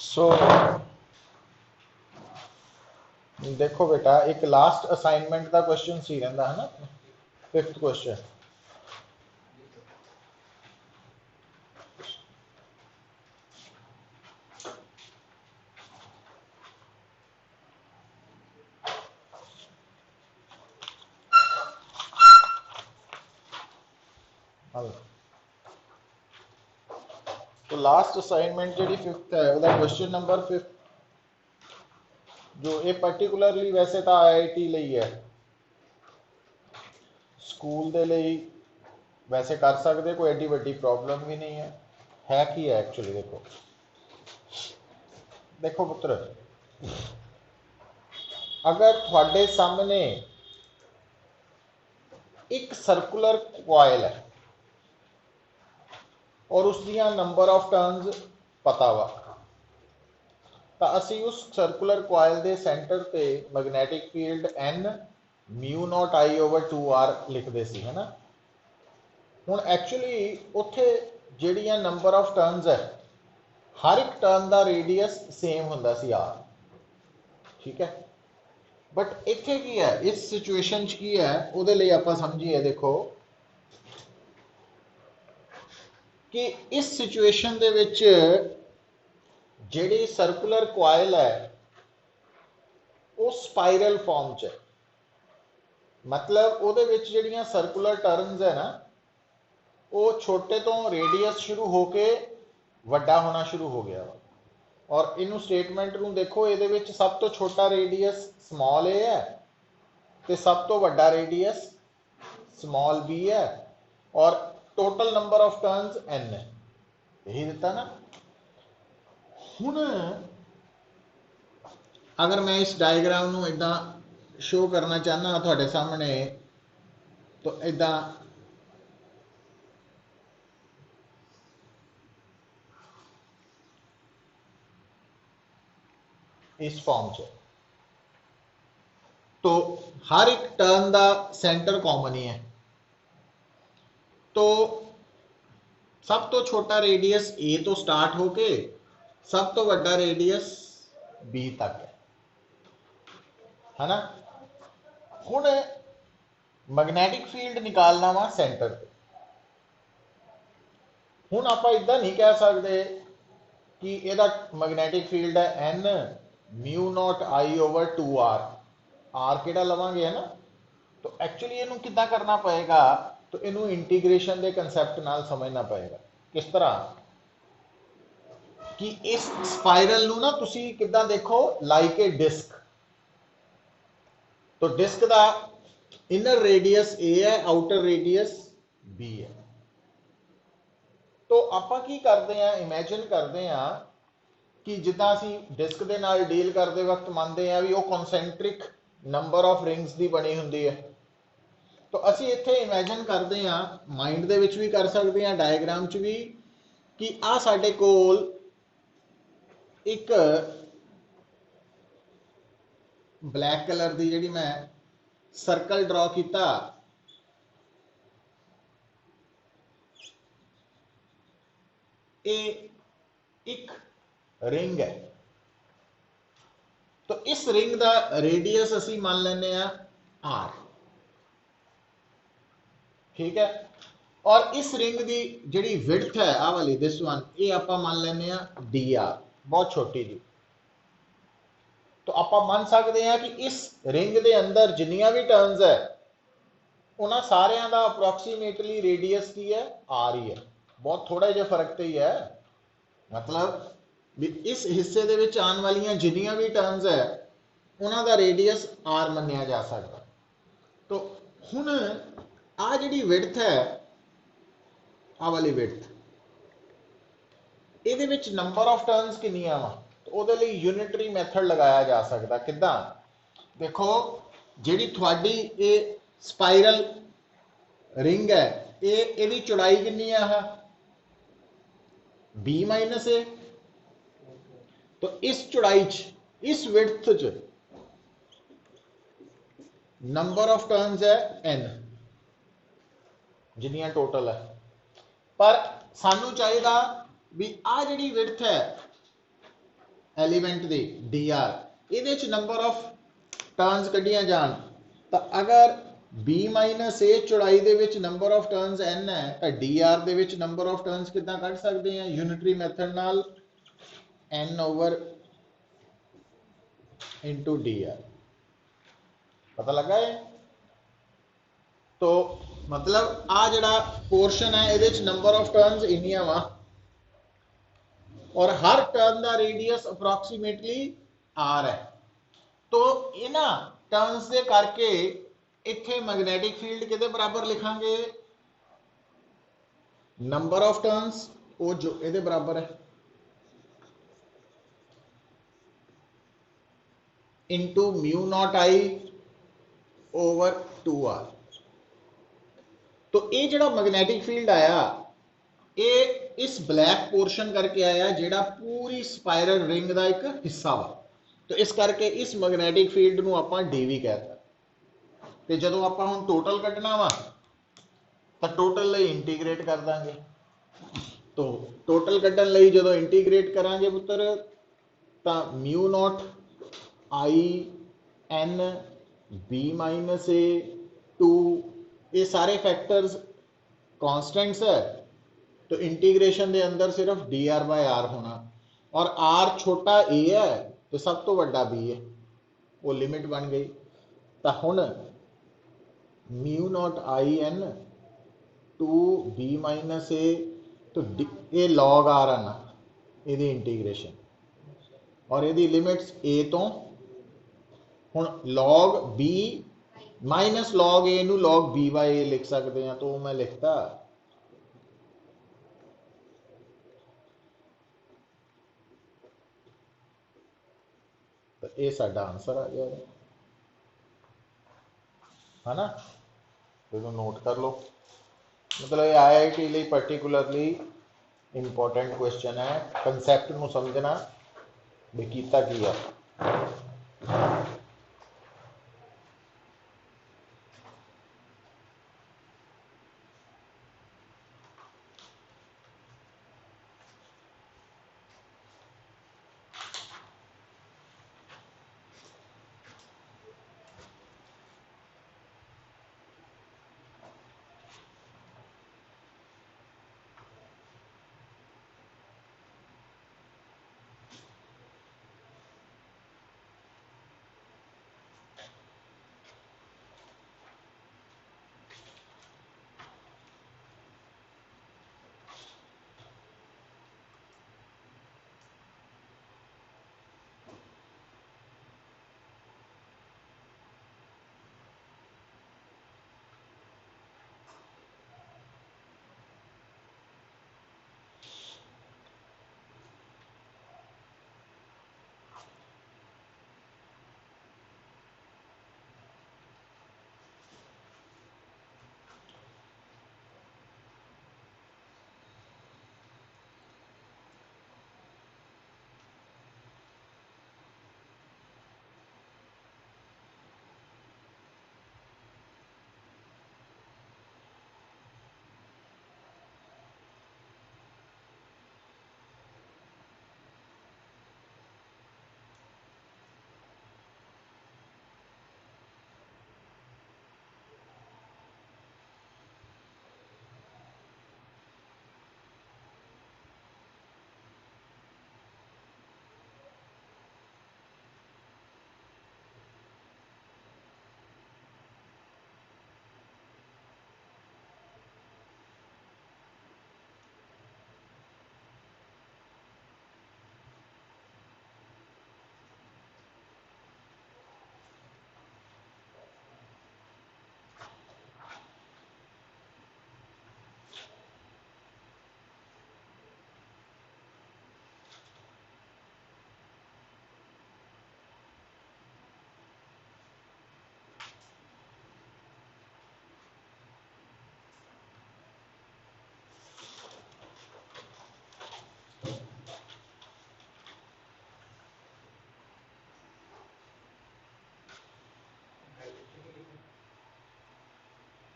सो देखो बेटा, एक लास्ट असाइनमेंट का क्वेश्चन सी रहा है ना, 5th क्वेश्चन। तो लास्ट असाइनमेंट जी 5th है, ਉਹਦਾ क्वेश्चन नंबर 5 जो ये पर्टिकुलरली वैसे तो IIT ਲਈ है, स्कूल ਦੇ ਲਈ वैसे कर सकते, कोई एडी वड्डी प्रॉब्लम भी नहीं है की है एक्चुअली। देखो देखो पुत्र, अगर थोड़े सामने एक सर्कुलर कॉइल है और उसदियां नंबर ऑफ टर्न्स पता वा, तो असी उस सर्कुलर कॉइल के सेंटर पे मैग्नैटिक फील्ड N μ0I/2R लिखते सी, है ना। हुण एक्चुअली उत्थे जिहड़ियां नंबर ऑफ टर्न्स है, हर एक टर्न का रेडियस सेम हुंदा सी R, ठीक है। बट इत्थे की है, इस सिचुएशन च की है, उहदे लई आपां समझीए। देखो कि इस सिचुएशन दे विच जिहड़ी सर्कुलर कॉइल है वो स्पाइरल फॉर्म च है, मतलब उहदे विच जिहड़ियां सर्कुलर टर्न्स है ना, वो छोटे तो रेडियस शुरू होके वड्डा होना शुरू हो गया वा। और इनू स्टेटमेंट नू देखो, ये विच सब तो छोटा रेडियस स्मॉल ए है तो सब तो वड्डा रेडियस स्मॉल बी है, और total number of turns N है, यही दिता ना। हुण अगर मैं इस डायग्राम नू इदां शो करना चाहना तुहाडे सामने, तो इदां इस फॉर्म च, तो हर एक टर्न का सेंटर कॉमन ही है, तो सब तो छोटा रेडियस ए तो स्टार्ट होके सब तो वड्डा रेडियस बी तक है ना। हुण मैग्नैटिक फील्ड निकालना वा सेंटर पे। हुण आपां इदां नहीं कह सकते कि ਇਹਦਾ मैग्नैटिक फील्ड है N μ0I/2R, R ਕਿਹੜਾ ਲਵਾਂਗੇ, है ना। तो एक्चुअली ਇਹਨੂੰ ਕਿੱਦਾਂ करना पएगा, तो ਇਹਨੂੰ इंटीग्रेशन के कंसैप्ट नाल समझना पएगा। किस तरह कि इस स्पाइरल नू ना तुसी किद्दां देखो, लाइक ए डिस्क। तो डिस्क का इनर रेडियस A है, आउटर रेडियस B है। तो आपां की करते हैं, इमेजिन करते हैं कि जिद्दां असीं डिस्क दे नाल डील करते वक्त मानते हैं भी वो कॉन्सेंट्रिक नंबर ऑफ रिंग्स की बनी हुंदी है। तो असीं इत्थे इमेजिन करते हैं, माइंड दे विच भी कर सकते हैं, डायग्राम च भी, कि आ साडे कोल एक ब्लैक कलर की जिहड़ी मैं सर्कल ड्रॉ किया, एक रिंग है। तो इस रिंग का रेडियस असी मान लेने R, ठीक है। और इस रिंग की जिहड़ी विड्थ है आ वाली दिस वन, ये आप मान लेने DR, बहुत छोटी जी। तो आप मान सकते हैं कि इस रिंग के अंदर जिन्नियां भी टर्न्स है उन्होंने सारियां का अप्रोक्सीमेटली रेडियस की है R ही है, बहुत थोड़ा जिहा फर्क तो ही है। मतलब भी इस हिस्से दे विच आने वाली जिन्नियां भी टर्न्स है उन्हों का रेडियस R मन्निया जा सकता। तो हुण आ जिहड़ी विड्थ है, आ वाली विड्थ, ਇਹਦੇ ਵਿੱਚ नंबर ऑफ टर्न्स कितनियां वा, तो ਉਹਦੇ ਲਈ यूनिटरी मैथड लगाया जा सकता। किद्दां देखो, जिहड़ी तुहाडी ये स्पाइरल रिंग है, ये चौड़ाई कितनी है B माइनस A। तो इस चौड़ाई इस विड्थ च नंबर ऑफ टर्न्स है N, जिन्नियां टोटल है। पर सानू चाहिए भी आ जिहड़ी विड्थ है एलीमेंट दी dr ਇਹਦੇ ਚ ਨੰਬਰ ਆਫ ਟਰਨਸ ਕੱਢੀਆਂ ਜਾਣ ਤਾਂ ਅਗਰ b ਮਾਈਨਸ a ਚੌੜਾਈ ਦੇ ਵਿੱਚ ਨੰਬਰ ਆਫ ਟਰਨਸ n ਹੈ ਤਾਂ dr ਦੇ ਵਿੱਚ ਨੰਬਰ ਆਫ ਟਰਨਸ ਕਿੱਦਾਂ ਕੱਢ ਸਕਦੇ ਆ ਯੂਨਿਟਰੀ ਮੈਥਡ ਨਾਲ n over into dr पता लगा है। तो मतलब आ जड़ा पोर्शन है ये नंबर ऑफ टर्न्स इनिया वा और हर टर्न का रेडियस अप्रोक्सीमेटली r है। तो इन्हां टर्न्स दे करके इत्थे मैग्नेटिक फील्ड किहदे बराबर लिखांगे नंबर ऑफ टर्न्स वो जो इहदे बराबर है इंटू म्यू नॉट आई ओवर 2r। तो ये जो मैग्नेटिक फील्ड आया ये इस ब्लैक पोर्शन करके आया जेड़ा पूरी स्पाइरल रिंग का एक हिस्सा वा। तो इस करके इस मैग्नेटिक फील्ड को आप डीवी कहता तो जो आप हम टोटल कटना वा तो टोटल लिए इंटीग्रेट कर देंगे। तो टोटल कटन लिए जो इंटीग्रेट करांगे पुत्र तो mu naught I N B minus A 2 ये सारे फैक्टर्स कॉन्स्टेंट्स है। तो इंटीग्रेशन के अंदर सिर्फ डी आर बाय आर होना और आर छोटा ए है तो सब तो बड़ा बी है वो लिमिट बन गई। तो हुण mu naught I N 2 B minus A तो ये लॉग आर आना ये इंटीग्रेशन और ये लिमिट्स ए तो हुण लॉग बी माइनस लॉग ए नू लॉग बी बाय ए लिख सकते हैं। तो मैं लिखता तो ये साडा आंसर आ गया है ना। तो नोट कर लो मतलब ये IIT लिए पर्टिकुलरली इंपॉर्टेंट क्वेश्चन है कंसैप्ट को समझना भी कीता की है।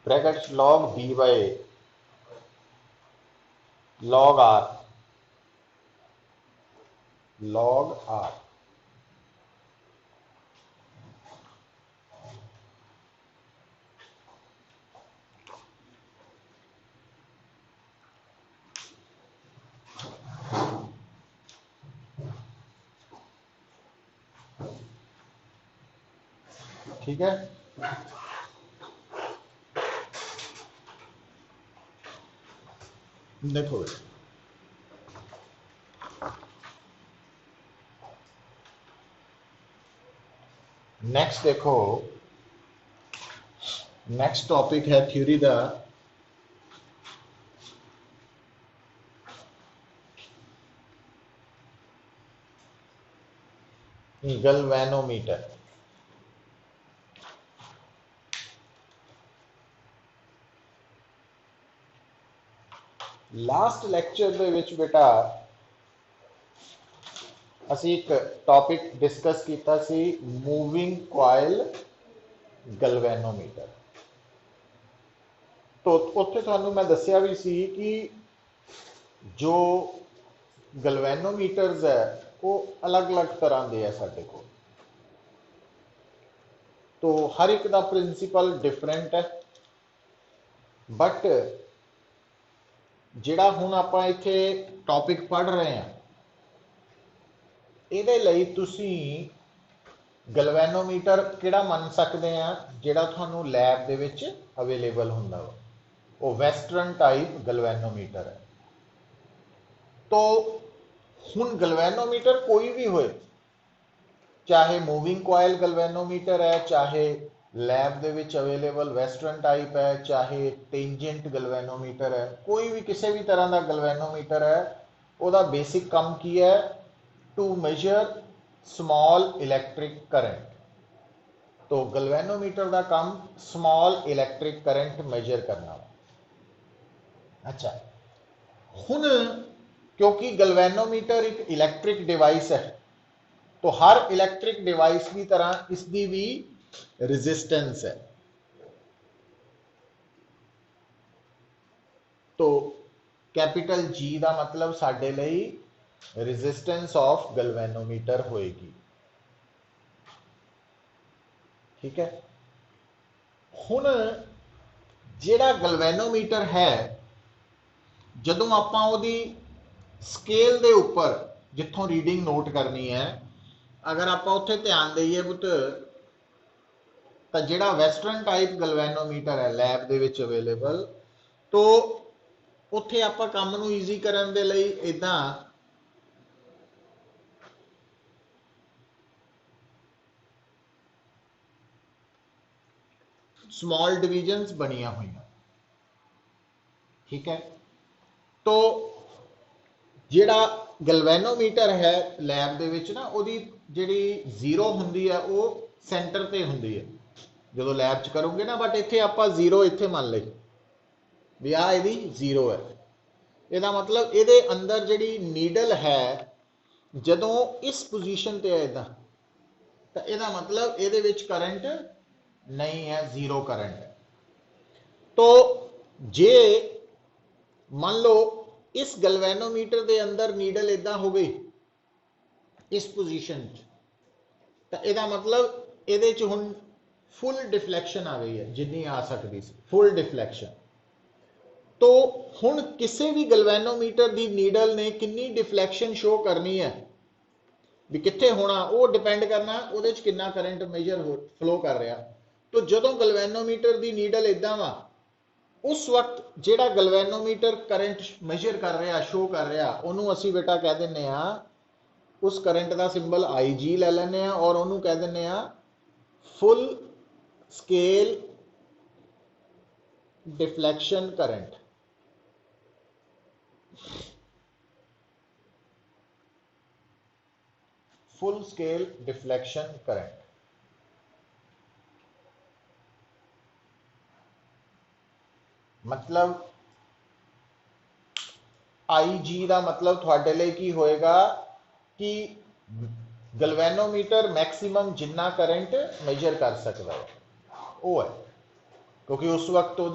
Brackets log b by log r log r। ठीक है, देखो नेक्स्ट, देखो नेक्स्ट टॉपिक है थ्योरी दा गैल्वेनोमीटर। लास्ट लेक्चर दे विच बेटा असी एक टॉपिक डिस्कस किया सी मूविंग कॉइल गैल्वेनोमीटर। तो उत्थे तुहानू मैं दस्सिया भी सी कि जो गैल्वेनोमीटर्स है वो अलग अलग तरह के है साडे कोल, तो हर एक का प्रिंसीपल डिफरेंट है। बट जिहड़ा हुण आपां इत्थे टॉपिक पढ़ रहे हैं, इहदे लई तुसीं गैल्वेनोमीटर किहड़ा मन सकते हैं जिहड़ा तुहानू लैब दे विच अवेलेबल हुंदा वा, वो वैसटर्न टाइप गैल्वेनोमीटर है। तो हुण गैल्वेनोमीटर कोई भी होए, चाहे मूविंग कॉइल गैल्वेनोमीटर है, चाहे लैब दे विच अवेलेबल वैसटर्न टाइप है, चाहे टेंजेंट गैल्वेनोमीटर है, कोई भी किसी भी तरह का गैल्वेनोमीटर है, उसका बेसिक काम की है to measure small electric current. तो गैल्वेनोमीटर का काम स्मॉल इलैक्ट्रिक करंट मेजर करना। अच्छा, हुण क्योंकि गैल्वेनोमीटर एक इलैक्ट्रिक डिवाइस है, तो हर इलैक्ट्रिक डिवाइस की तरह इसकी भी रेजिस्टेंस है। तो कैपिटल जी का मतलब साडे लई रेजिस्टेंस ऑफ गैल्वेनोमीटर होएगी। ठीक है, हुण जिहड़ा गैल्वेनोमीटर है, जदों आपां उहदी स्केल दे उपर जिथों रीडिंग नोट करनी है, अगर आपां उत्थे ध्यान दईए पुत, तो जिहड़ा वैसटर्न टाइप गैल्वेनोमीटर है लैब दे विच अवेलेबल, तो उत्थे आपां काम नूं ईजी करन दे लई इदां स्मॉल डिविजन्स बनिया हुई। ठीक है, तो जिहड़ा गैल्वेनोमीटर है लैब दे विच ना, उहदी जिहड़ी जीरो हुंदी है वो सेंटर ते हुंदी है जो लैब च करोगे ना, बट इत्थे आपां जीरो इत्थे मान लई भी आ इहदी जीरो है। इहदा मतलब इहदे अंदर जिहड़ी नीडल है जदों इस पोजीशन ते है इदां, तो इहदा मतलब इहदे विच करंट नहीं है, जीरो करंट है। तो जे मान लो इस गैल्वेनोमीटर के अंदर नीडल इदा हो गई इस पोजीशन, तो यदा मतलब ये हुण फुल डिफ्लैक्शन आ गई है, जिन्नी आ सकती सी फुल डिफ्लैक्शन। तो हुण किसी भी गैल्वेनोमीटर की नीडल ने कितनी डिफ्लैक्शन शो करनी है भी कित्थे होना, वो डिपेंड करना उहदे च कितना करंट मेजर फ्लो कर रहा। तो जदों गैल्वेनोमीटर की नीडल इदा वा, उस वक्त जिहड़ा गैल्वेनोमीटर करंट मेजर कर रहा शो कर रहा, उन्होंने असी बेटा कह दें उस करंट का सिंबल IG ले लें और उन्होंने कह दें full scale deflection current. Full scale deflection current मतलब IG का मतलब थोड़े लिए की होएगा कि गैल्वेनोमीटर मैक्सिमम जिन्ना करंट मेजर कर सकता है वो है, क्योंकि उस वक्त वो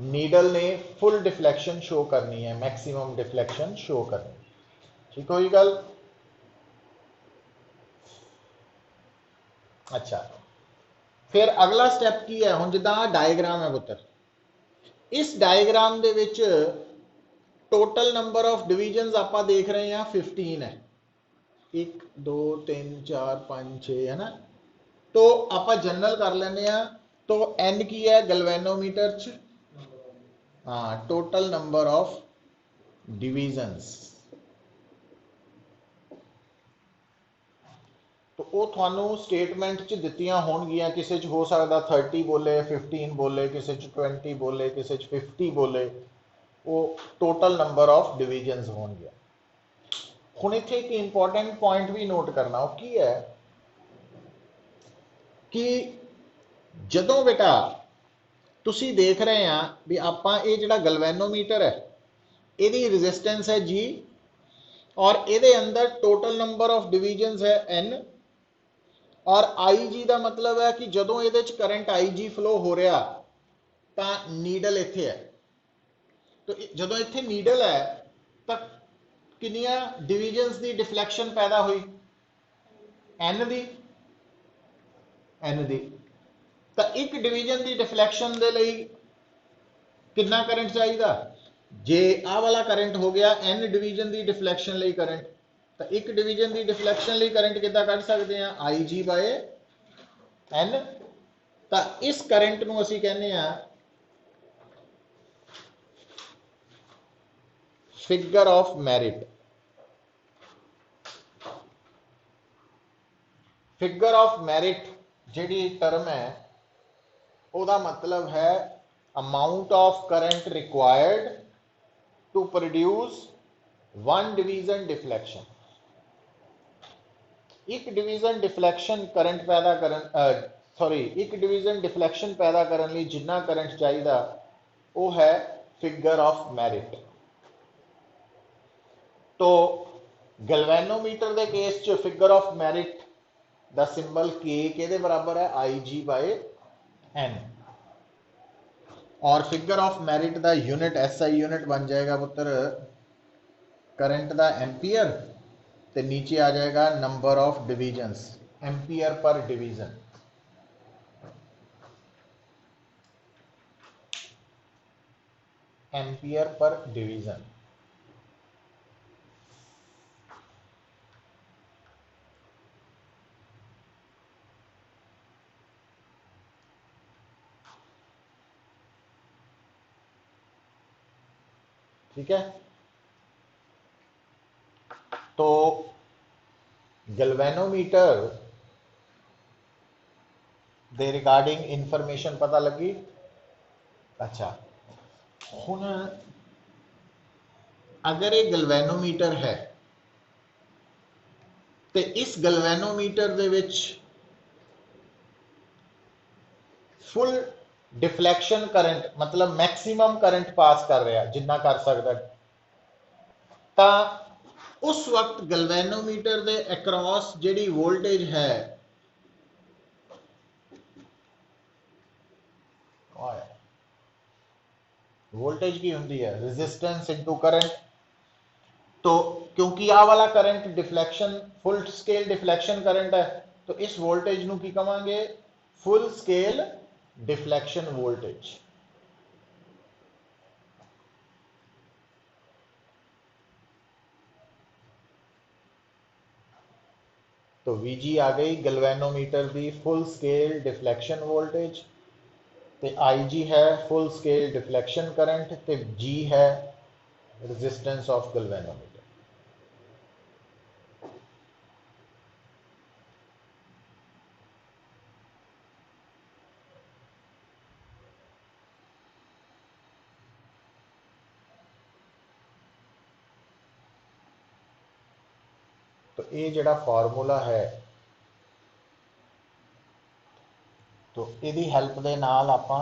नीडल ने फुल डिफ्लैक्शन शो करनी है, मैक्सिमम डिफ्लैक्शन शो करनी। ठीक होगी गल? अच्छा, फिर अगला स्टैप की है, हुण जिद्दां डायग्राम है पुत्र, इस diagram they which total number of divisions आपां देख रहे हैं 15 है, 1 2 3 4 5 6 है ना। तो आप जनरल कर लेने आ, तो एन की है गैल्वेनोमीटर च, हाँ टोटल नंबर ऑफ डिविजन्स, तो वो थानू स्टेटमेंट च दित्तियां होणगियां, किसी च हो सकता 30 बोले 15 बोले, किसी च 20 बोले, किसी च 50 बोले, वो टोटल नंबर ऑफ डिविजन्स होणगियां। हुण इत्थे एक इंपॉर्टेंट पॉइंट भी नोट करना, वो की है कि जदों बेटा तुसी देख रहे हैं भी आपां ये जिहड़ा गैल्वेनोमीटर है ਇਹਦੀ रेजिस्टेंस है जी, और ये अंदर टोटल नंबर ऑफ डिविजन्स है एन, और आई जी का मतलब है कि जदों ये करंट आई जी फ्लो हो रहा तो नीडल इत्थे है, तो जदों इत्थे नीडल है तो कितनियां डिविजन्स की डिफ्लैक्शन पैदा हुई, एन दी, एन दी, तो एक डिवीजन की डिफ्लैक्शन के लिए कितना करंट चाहिए, जे आ वाला करंट हो गया एन डिवीजन की डिफ्लैक्शन लिए करंट, तो एक डिवीजन की डिफ्लैक्शन लिए करंट कितना कढ़ सकते हैं, आई जी बाय एन। तो इस करंट को असी कहने figure of merit. Figure of merit जी टर्म है, वह मतलब है amount of current required to produce one division deflection. एक डिवीजन डिफ्लैक्शन करंट पैदा करन सॉरी एक डिवीजन डिफ्लैक्शन पैदा करने लिए जिन्ना करंट चाहिए वो है फिगर ऑफ मैरिट। तो गैल्वेनोमीटर के केस च फिगर ऑफ मैरिट का सिंबल के बराबर है आई जी बाय एन, और फिगर ऑफ मैरिट का यूनिट एस आई यूनिट बन जाएगा पुत्र करंट का एम्पीयर, तो नीचे आ जाएगा नंबर ऑफ डिविजन्स, एम्पीयर पर डिवीजन। एम्पीयर पर डिवीजन। ठीक है, तो गैल्वेनोमीटर दे रिगार्डिंग इंफॉर्मेशन पता लगी। अच्छा, हुण अगर ये गैल्वेनोमीटर है तो इस गैल्वेनोमीटर दे विच फुल डिफ्लैक्शन करंट मतलब मैक्सिमम करंट पास कर रहा जिन्ना कर सकता, तो उस वक्त गैल्वेनोमीटर के अक्रॉस जिहड़ी वोल्टेज है वोल्टेज की होंगी है रेजिस्टेंस इनटू करंट। तो क्योंकि आ वाला current डिफ्लैक्शन full scale deflection current है, तो इस वोल्टेज नू की कहांगे, फुल स्केल डिफ्लैक्शन वोल्टेज। तो वीजी आ गई गैल्वेनोमीटर की फुल स्केल डिफ्लैक्शन वोल्टेज, तो आई जी है फुल स्केल डिफ्लैक्शन करंट, तो जी है रेजिस्टेंस ऑफ गैल्वेनोमीटर। तो ये जिहड़ा फार्मूला है, तो यदी हेल्प के नाल आपां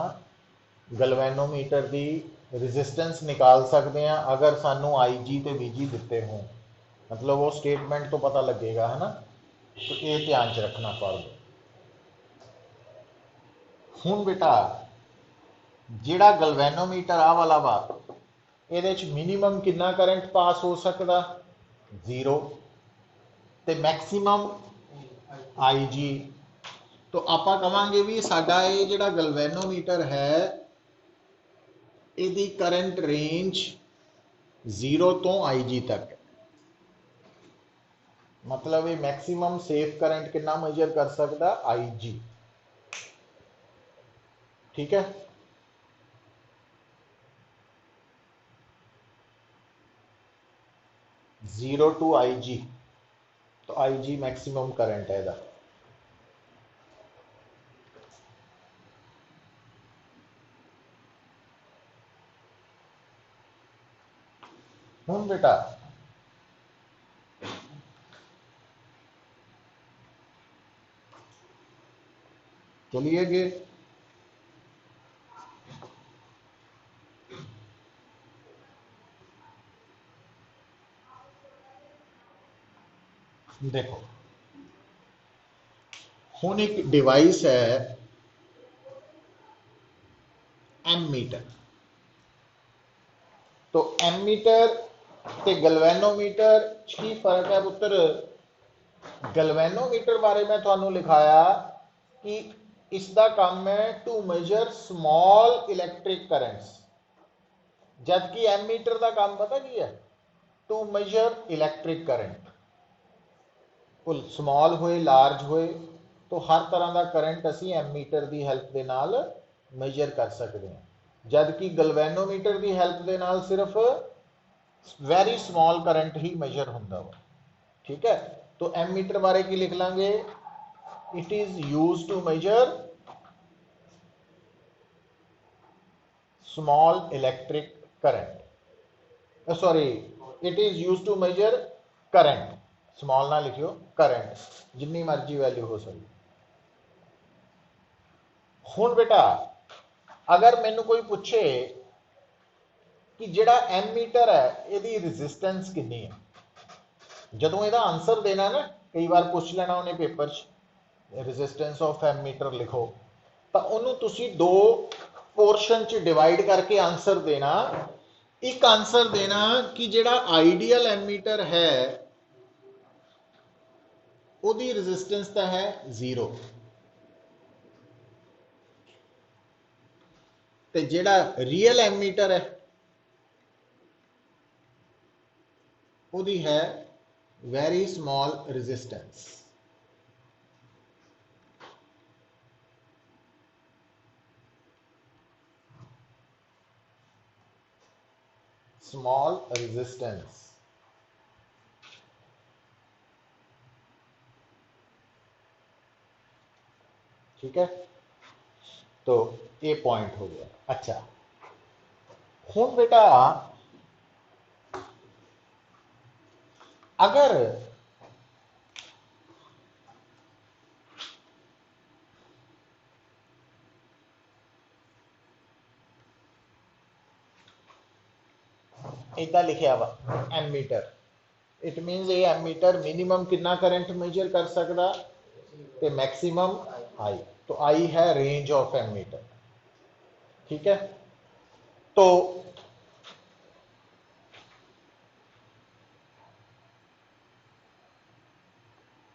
गैल्वेनोमीटर की रेजिस्टेंस निकाल सकते हैं अगर सानू आई जी तो वी जी दिते हों, मतलब वो स्टेटमेंट तो पता लगेगा है ना। तो ये ध्यान च रखना फार्मूला। हुण बेटा जिहड़ा गैल्वेनोमीटर आ वाला वा ये मिनीमम कितना करंट पास हो सकता, 0, तो मैक्सीमम आई जी तो आपां कवांगे भी साडा ये जिहड़ा गैल्वेनोमीटर है इहदी करंट रेंज 0 तो IG तक है। मतलब ये मैक्सिमम सेफ करंट कितना मेजर कर सकता IG। ठीक है, 0 to IG, तो IG मैक्सिमम करंट है इहदा। हुण बेटा चलिए गे, देखो हुण एक डिवाइस है एमीटर। तो एमीटर ते गैल्वेनोमीटर की फर्क है पुत्र? गैल्वेनोमीटर बारे में तुहानू लिखाया कि इसका काम है to measure small electric currents, जबकि एमीटर का काम पता की है? To measure electric current. Small होए लार्ज होए, तो हर तरह का करंट असी एमीटर की हेल्प के नाल मेजर कर सकते हैं, जबकि गैल्वेनोमीटर की हेल्प के नाल सिर्फ वेरी स्मॉल करंट ही मेजर होंदा वा। ठीक है, तो एमीटर बारे की लिख लांगे? It is use to measure small electric current. Sorry, it is use to measure current. Small ना लिखियो, करंट, जिन्नी मर्जी वैल्यू हो सकती। हुण बेटा अगर मैनू कोई पूछे कि जिहड़ा एमीटर है इहदी रेजिस्टेंस कितनी है, जदों इहदा आंसर देना ना, कई बार पूछ लेना उन्हें पेपर च रेजिस्टेंस ऑफ एमीटर लिखो, तो उन्होंने तुसी दो पोर्शन च डिवाइड करके आंसर देना। एक आंसर देना कि जिहड़ा आइडियल एमीटर है उहदी रेजिस्टेंस तो है 0, ते जिहड़ा रियल एमीटर है उहदी है very small resistance. Small resistance. ठीक है, तो ये पॉइंट हो गया। अच्छा, हुण बेटा अगर इदा लिखा वा एमीटर, इट मीनस ये एमीटर मिनिमम कितना करंट मेजर कर सकता ते मैक्सिमम आई, तो आई है रेंज ऑफ एमीटर। ठीक है, तो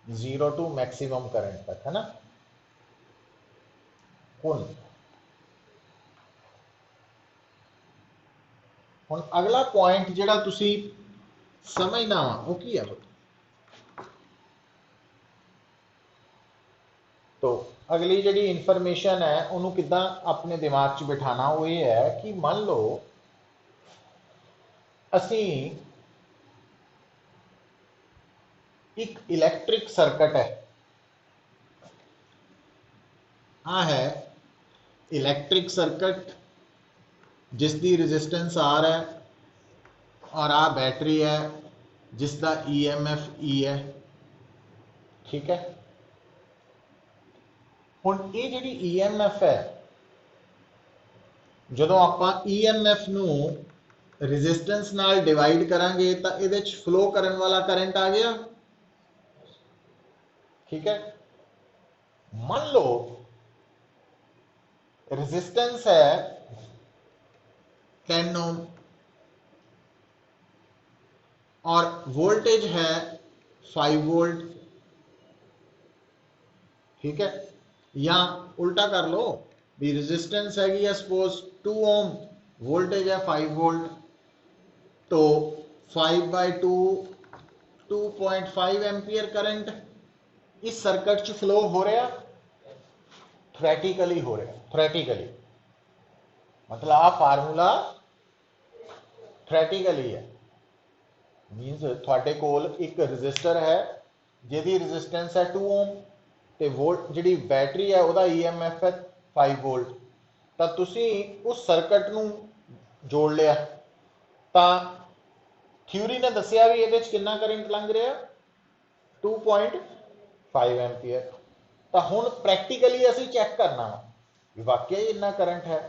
जीरो टू मैक्सिमम करंट तक है ना। हुण हुण अगला पॉइंट जिहड़ा तुसी समझना वा वो की है? तो अगली जी इनफॉर्मेशन है उन्होंने किदा अपने दिमाग च बिठाना, वो ये है कि मान लो असी एक इलैक्ट्रिक सर्किट है, आ है इलैक्ट्रिक सर्किट जिसकी रेजिस्टेंस आर है, और आ बैटरी है जिसका EMF E है। ठीक है, हुण ये जिहड़ी EMF है, जदों आपां EMF नू रेजिस्टेंस नाल डिवाइड करांगे तो इहदे च फ्लो करन वाला करंट आ गया। ठीक है, मान लो रेजिस्टेंस है 10 ओम और वोल्टेज है 5 वोल्ट। ठीक है, या उल्टा कर लो भी रेजिस्टेंस हैगी है सपोज 2 ओम, वोल्टेज है 5 वोल्ट, तो 5/2 2.5 एम्पीयर करंट इस सर्किट च फ्लो हो रहा, थ्रैटिकली हो रहा, थ्रैटिकली मतलब आ फार्मूला थ्रैटिकली है। मीनस थोड़े कोल एक रजिस्टर है जिहदी रजिस्टेंस है 2 ओम, तो वोल्ट जी बैटरी है वह EMF है 5 वोल्ट, तो तुसी उस सर्किट नूं जोड़ लिया, तो थ्योरी ने दसिया भी ये कितना करंट लंघ रहा 2.5 एम्पीयर। तो हुण प्रैक्टिकली असी चैक करना वा वाकई इन्ना करंट है,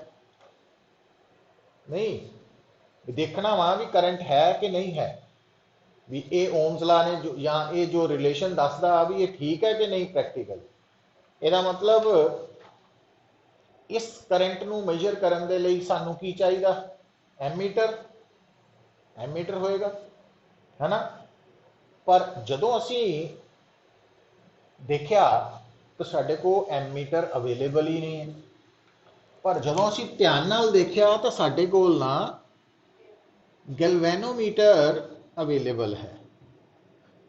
नहीं देखना वा भी करंट है कि नहीं है, भी ये ओम्स ला ने जो या ये जो रिलेशन दसदा भी ये ठीक है कि नहीं प्रैक्टिकल। ਇਹਦਾ मतलब इस करंट ਨੂੰ मेजर ਕਰਨ ਦੇ ਲਈ ਸਾਨੂੰ ਕੀ ਚਾਹੀਦਾ, ਐਮੀਟਰ, ਐਮੀਟਰ ਹੋਏਗਾ है ना। पर ਜਦੋਂ ਅਸੀਂ ਦੇਖਿਆ ਤਾਂ ਸਾਡੇ ਕੋਲ ਐਮੀਟਰ ਅਵੇਲੇਬਲ ਹੀ ਨਹੀਂ ਹੈ, पर ਜਦੋਂ ਅਸੀਂ ਧਿਆਨ ਨਾਲ ਦੇਖਿਆ ਤਾਂ ਸਾਡੇ ਕੋਲ ਨਾ ਗੈਲਵੇਨੋਮੀਟਰ ਅਵੇਲੇਬਲ ਹੈ।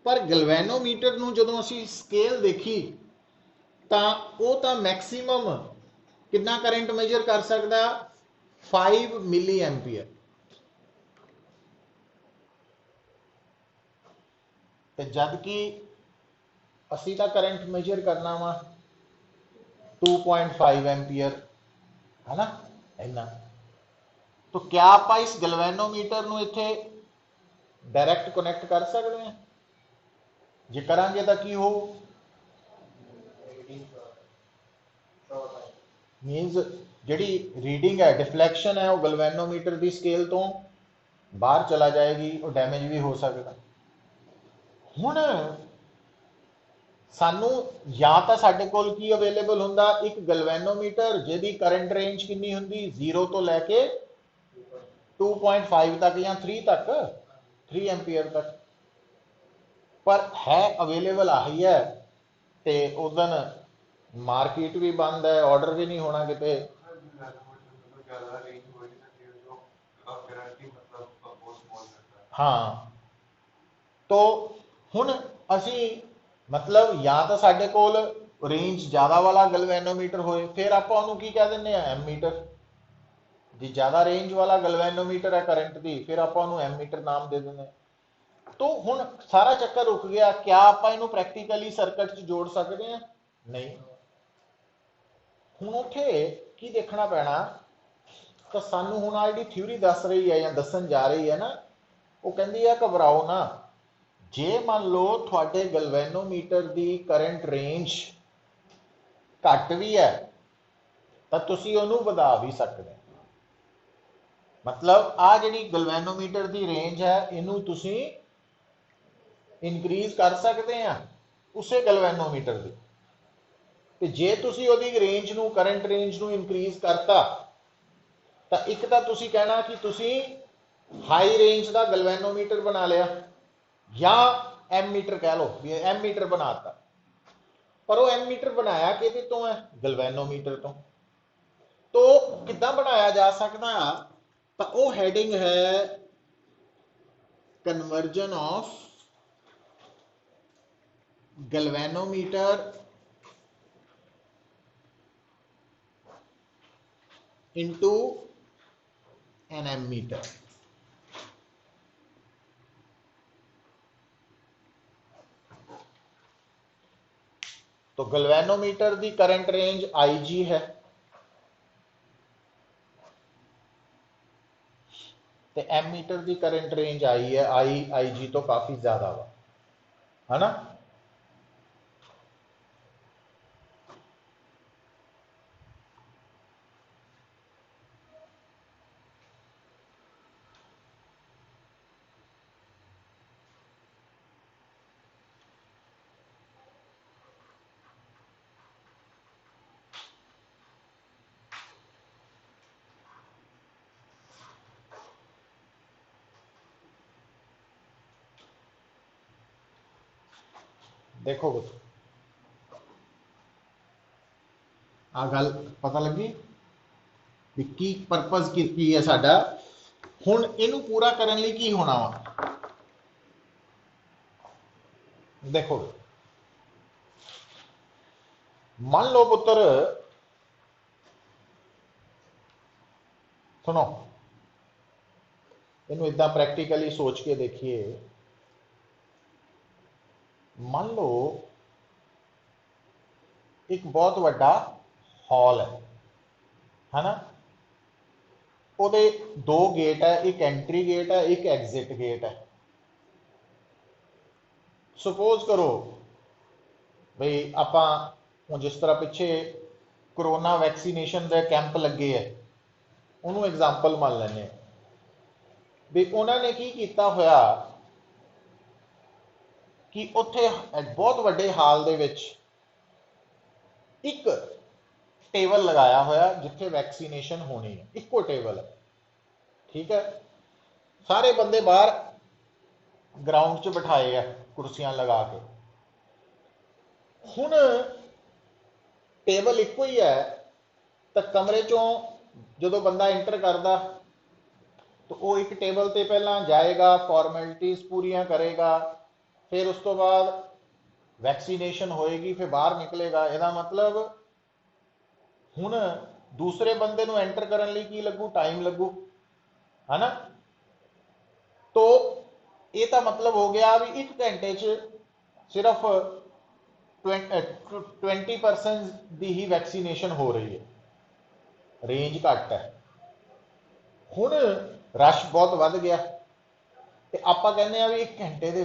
पर ਗੈਲਵੇਨੋਮੀਟਰ ਨੂੰ ਜਦੋਂ ਅਸੀਂ ਸਕੇਲ ਦੇਖੀ ਤਾਂ ਉਹ ਤਾਂ ਮੈਕਸਿਮਮ कितना करंट मेजर कर सकता 5 मिली एम्पीयर, जबकि असी तो करंट मेजर करना वा 2.5 एम्पीयर है ना इन्ना। तो क्या आप इस गैल्वेनोमीटर नूं इत्थे डायरैक्ट कनैक्ट कर सकते हैं, जे करांगे तो की हो मीनस जिहड़ी रीडिंग है डिफ्लैक्शन है वह गैल्वेनोमीटर की स्केल तो बाहर चला जाएगी और डैमेज भी हो सकता। हुण सानू या तो साडे कोल की अवेलेबल हुंदा एक गैल्वेनोमीटर जिहदी करंट रेंज कितनी हुंदी 0 तो लैके 2.5 तक या 3 तक 3 एम्पीयर तक, पर है अवेलेबल आही है तो उस दिन मार्केट भी बंद है, ऑर्डर भी नहीं होना किते। हाँ तो हुण असी मतलब या तो साडे कोल रेंज ज़्यादा वाला गैल्वेनोमीटर होए, फिर आपां उहनूं की कह दिंदे आ एमीटर, जी ज़्यादा रेंज वाला गैल्वेनोमीटर है करंट की फिर आपां उहनूं एमीटर नाम दे दिंदे। तो हुण सारा चक्कर रुक गया, क्या आपां इहनूं प्रैक्टिकली सर्किट च जोड़ सकते हैं, नहीं। हुण उत्थे की देखना पैना, तो सानू हुण आ जिहड़ी थ्योरी दस रही है या दसन जा रही है ना, वो कहती है घबराओ ना, जे मान लो थोड़े गैल्वेनोमीटर की करंट रेंज घट भी है तो तुसी उहनूं वधा भी सकते, मतलब आ जिहड़ी गैल्वेनोमीटर की रेंज है इनू तुसी इनक्रीज कर सकते हैं उसे गैल्वेनोमीटर की, ते जे तुसी उहदी रेंज नूं करंट रेंज नूं इनक्रीज करता तो एक तो तुसी कहना कि तुसी हाई रेंज का गैल्वेनोमीटर बना लिया या एमीटर कह लो भी एमीटर बनाता, पर वो एमीटर बनाया किहदे तो है गैल्वेनोमीटर तो किद्दां बनाया जा सकता, तो वो हैडिंग है conversion of galvanometer into an ammeter. तो गैल्वेनोमीटर की करंट रेंज IG है, तो एमीटर की करंट रेंज आई है IG तो काफ़ी ज़्यादा वा, है ना। देखो आ गल पता लगी भी की परपज की है साडा। हुण इनू पूरा करने लई की होना वा, देखो मान लो पुत्र, सुनो इनू इदा प्रैक्टिकली सोच के देखिए। मान लो एक बहुत वड्डा हॉल है ना, ਉਹਦੇ दो गेट है, एक एंट्री गेट है एक एग्जिट गेट है। सपोज करो बई आप हूँ जिस तरह पिछे कोरोना वैक्सीनेशन के कैंप लगे है, उन्होंने एग्जाम्पल मान लें भी उन्होंने की किया होया कि उत्थे बहुत वड्डे हाल दे विच एक टेबल लगाया होया जिथे वैक्सीनेशन होनी है, इको टेबल है, ठीक है। सारे बंदे बाहर ग्राउंड च बिठाए है कुर्सियां लगा के। हुण टेबल इको ही है, तो कमरे चों जो बंदा इंटर करता तो वो एक टेबल ते पहला जाएगा, फॉर्मैलिटीज पूरियां करेगा, फिर उस तो बाद वैक्सीनेशन होएगी, फिर बाहर निकलेगा। यदा मतलब हुण दूसरे बंदे नूं एंटर करने लई की लगू, टाइम लगू, है ना। तो ये तो मतलब हो गया भी एक घंटे च सिर्फ 20% की ही वैक्सीनेशन हो रही है, रेंज घट है। हुण रश बहुत वध गया, तो आप कहने भी एक घंटे के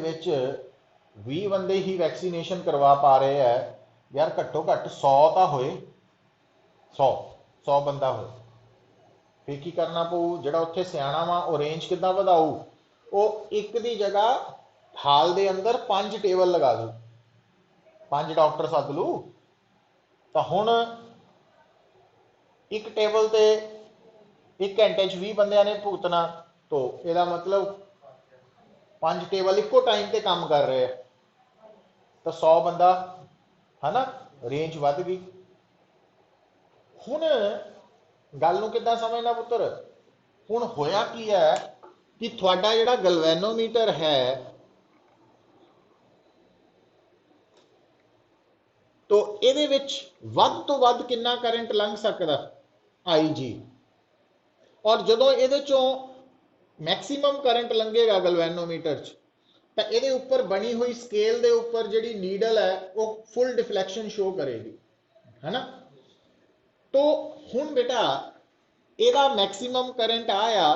20 बंदे ही वैक्सीनेशन करवा पा रहे हैं, यार घट्टो घट्ट 100 तो होए, 100 बंदा हो। फिर की करना पऊ, जिहड़ा उत्थे सियाणा वा वो रेंज किद्दां वधाऊ, वो एक दी जगह हाल दे अंदर 5 टेबल लगा दू, 5 डॉक्टर सद लू। तो हुण एक टेबल ते एक घंटे 20 बंदियां ने भुगतना, तो यदा मतलब 5 टेबल इको टाइम ते काम कर रहे हैं, तो 100 बंदा, है ना, रेंज वध गई। हुण गल नूं किद्दां समझना पुत्र, हुण होया की है कि तुहाडा जिहड़ा गलवैनोमीटर है, तो इहदे विच वध तो वध कितना करंट लंघ सकदा, आई जी। और जदों इहदे चों मैक्सीमम करंट लंघेगा गलवैनोमीटर च, तो ये उपर बनी हुई स्केल के उपर जी नीडल है वो फुल डिफ्लैक्शन शो करेगी, है ना। तो हुण बेटा ਇਹਦਾ मैक्सीमम करंट आया,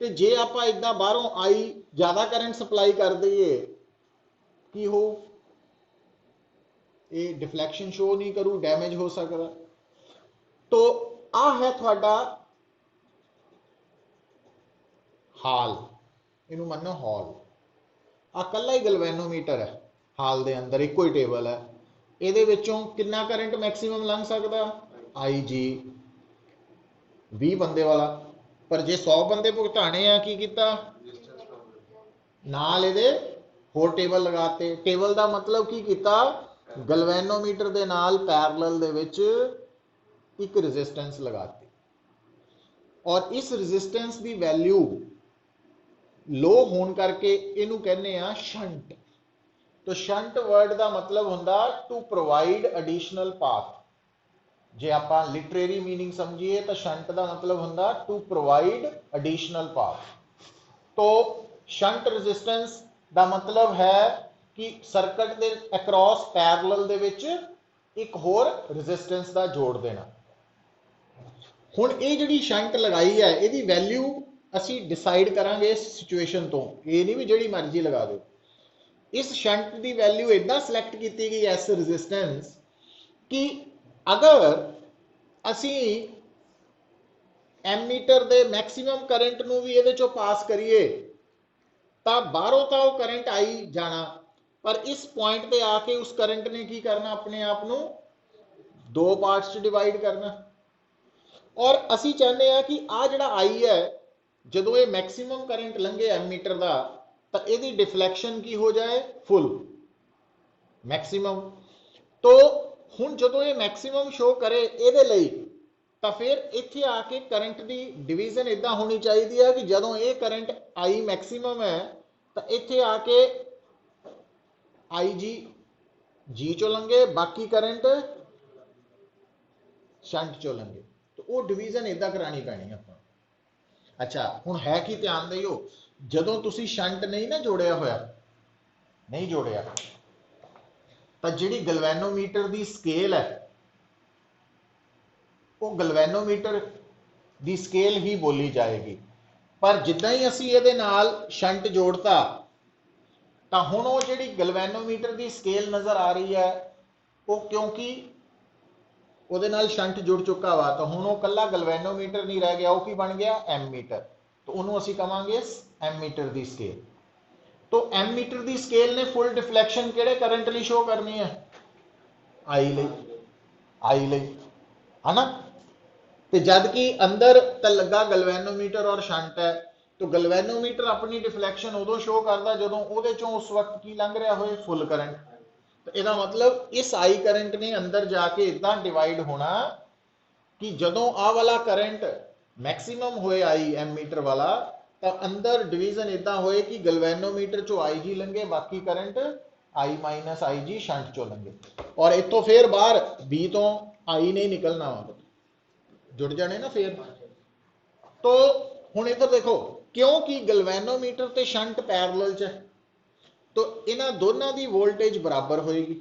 तो जे आप इदा बाहरों आई ज़्यादा करंट सप्लाई कर दईए की हो, ये डिफ्लैक्शन शो नहीं करू, डैमेज हो सकता। तो आ है थोड़ा हाल, इनू मनो हॉल, आ कला ही गलवैनोमीटर है, हाल दे अंदर एको ही टेबल है, ये कितना करंट मैक्सीमम लंघ सकता, आई जी 20 बंदे वाला। पर जे 100 बंदे भुगताने आ की किया, नाल इहदे होर टेबल लगाते। टेबल का मतलब की किया, गलवैनोमीटर दे नाल पैरलल दे विच एक रजिस्टेंस लगाती, और इस रजिस्टेंस की वैल्यू लो होने करके इनू कहने आ शंट। तो शंट वर्ड का मतलब हुंदा टू प्रोवाइड एडिशनल पाथ। जे आप लिटरेरी मीनिंग समझिए तो शंट का मतलब हुंदा टू प्रोवाइड एडिशनल पाथ। तो शंट रजिस्टेंस का मतलब है कि सर्किट के अक्रॉस पैरलल दे विच एक होर रजिस्टेंस का जोड़ देना। हुण ये जिहड़ी शंट लगाई है, इसकी वैल्यू असी डिसाइड करांगे इस सिचुएशन तो, ये नहीं भी जिहड़ी मर्जी लगा दो। इस शंट की वैल्यू इदा सिलेक्ट की गई एस रजिस्टेंस कि अगर असी एमीटर के मैक्सीमम करंट नूं भी इहदे चों पास करिए तो बाहरों तो वह करंट आई जाना, पर इस पॉइंट पे आके उस करंट ने की करना, अपने आप नूं दो पार्ट्स डिवाइड करना। और असी चाहते हैं कि आ जिहड़ा आई है, जदों ये मैक्सीमम करंट लंघे एमीटर का, तो यदि डिफ्लैक्शन की हो जाए फुल मैक्सीमम। तो ਹੁਣ ਜਦੋਂ ਇਹ ਮੈਕਸਿਮਮ ਸ਼ੋ ਕਰੇ ਇਹਦੇ ਲਈ, ਤਾਂ ਫਿਰ ਇੱਥੇ ਆ ਕੇ ਕਰੰਟ ਦੀ ਡਿਵੀਜ਼ਨ ਇਦਾਂ ਹੋਣੀ ਚਾਹੀਦੀ ਹੈ ਕਿ ਜਦੋਂ ਇਹ ਕਰੰਟ I ਮੈਕਸਿਮਮ ਹੈ ਤਾਂ ਇੱਥੇ ਆ ਕੇ IG G ਚੋਂ ਲੰਘੇ, ਬਾਕੀ ਕਰੰਟ ਸ਼ੰਟ ਚੋਂ ਲੰਘੇ। ਤਾਂ ਉਹ ਡਿਵੀਜ਼ਨ ਇਦਾਂ ਕਰਾਣੀ ਪੈਣੀ ਆਪਾਂ। ਅੱਛਾ, ਹੁਣ ਹੈ ਕੀ, ਧਿਆਨ ਦਿਓ, ਜਦੋਂ ਤੁਸੀਂ ਸ਼ੰਟ ਨਹੀਂ ਨਾ ਜੋੜਿਆ ਹੋਇਆ, ਨਹੀਂ ਜੋੜਿਆ, ਤਾਂ ਜਿਹੜੀ ਗਲਵੈਨੋਮੀਟਰ ਦੀ ਸਕੇਲ ਹੈ ਉਹ ਗਲਵੈਨੋਮੀਟਰ ਦੀ ਸਕੇਲ ਹੀ ਬੋਲੀ ਜਾਏਗੀ। ਪਰ ਜਿੱਦਾਂ ਹੀ ਅਸੀਂ ਇਹਦੇ ਨਾਲ ਸ਼ੰਟ ਜੋੜਤਾ ਤਾਂ ਹੁਣ ਉਹ ਜਿਹੜੀ ਗਲਵੈਨੋਮੀਟਰ ਦੀ ਸਕੇਲ ਨਜ਼ਰ ਆ ਰਹੀ ਹੈ ਉਹ, ਕਿਉਂਕਿ ਉਹਦੇ ਨਾਲ ਸ਼ੰਟ ਜੁੜ ਚੁੱਕਾ ਵਾ, ਤਾਂ ਹੁਣ ਉਹ ਕੱਲਾ ਗਲਵੈਨੋਮੀਟਰ ਨਹੀਂ ਰਹਿ ਗਿਆ, ਉਹ ਕੀ ਬਣ ਗਿਆ, ਐਮਮੀਟਰ। ਤਾਂ ਉਹਨੂੰ ਅਸੀਂ ਕਵਾਂਗੇ ਐਮਮੀਟਰ ਦੀ ਸਕੇਲ। तो एमीटर की स्केल ने फुल डिफ्लैक्शन किहड़े करंट लई शो करनी है, आई लई, है ना। तो जद कि अंदर तो लगा गलवैनोमीटर और शंट है, तो गलवैनोमीटर अपनी डिफ्लैक्शन उदों शो करता जो उहदे चों उस वक्त की लंघ रहा होए, फुल करंट। तो इसका मतलब इस आई करंट ने अंदर जाके इदां डिवाइड होना कि जदों आ वाला करंट मैक्सिमम होए आई एमीटर वाला, तो अंदर डिवीजन इदा होए कि गलवैनोमीटर चो आई जी लंघे, बाकी current I minus I G shunt चो लंघे, और इतों फिर बाहर बी तो आई नहीं निकलना वा, जुड़ जाने ना फिर। तो हुण इधर देखो, क्योंकि गलवैनोमीटर ते शंट पैरेलल च है, तो इन्हां दोनों की वोल्टेज बराबर होएगी।